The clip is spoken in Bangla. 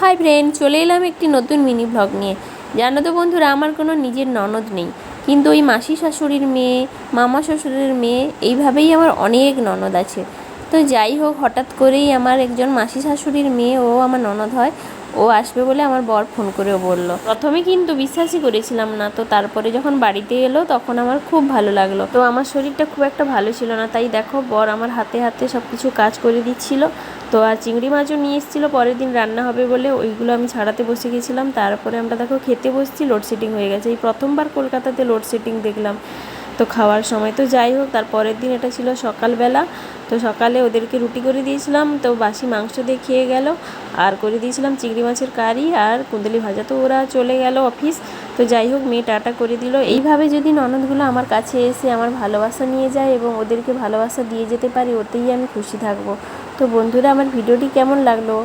হাই ফ্রেন্ড, চলে এলাম একটি নতুন মিনি ব্লগ নিয়ে। জানো তো বন্ধুরা, আমার কোনো নিজের ননদ নেই, কিন্তু ওই মাসি শাশুড়ির মেয়ে, মামা শ্বশুরের মেয়ে, এইভাবেই আমার অনেক ননদ আছে। তো যাই হোক, হঠাৎ করেই আমার একজন মাসি শাশুড়ির মেয়ে, ও আমার ননদ হয়, ও আসবে বলে আমার বর ফোন করেও বলল। প্রথমে কিন্তু বিশ্বাসই করেছিলাম না, তো তারপরে যখন বাড়িতে এলো তখন আমার খুব ভালো লাগলো। তো আমার শরীরটা খুব একটা ভালো ছিল না, তাই দেখো বর আমার হাতে হাতে সব কিছু কাজ করে দিচ্ছিল। তো আর চিংড়ি মাছও নিয়ে এসেছিলো, পরের দিন রান্না হবে বলে ওইগুলো আমি ছাড়াতে বসে গেছিলাম। তারপরে আমরা দেখো খেতে বসছি, লোডশেডিং হয়ে গেছে। এই প্রথমবার কলকাতাতে লোডশেডিং দেখলাম তো খাওয়ার সময়। তো যাই হোক, তার পরের দিন এটা ছিল সকালবেলা। তো সকালে ওদেরকে রুটি করে দিয়েছিলাম, তো বাসি মাংস দিয়ে খেয়ে গেল। আর করে দিয়েছিলাম চিংড়ি মাছের কারি আর কুঁদলি ভাজা। তো ওরা চলে গেল অফিস। তো যাই হোক, মেয়ে টাটা করে দিল। এইভাবে যদি ননদগুলো আমার কাছে এসে আমার ভালোবাসা নিয়ে যায় এবং ওদেরকে ভালোবাসা দিয়ে যেতে পারি, ওতেই আমি খুশি থাকবো। তো বন্ধুরা, আমার ভিডিওটি কেমন লাগলো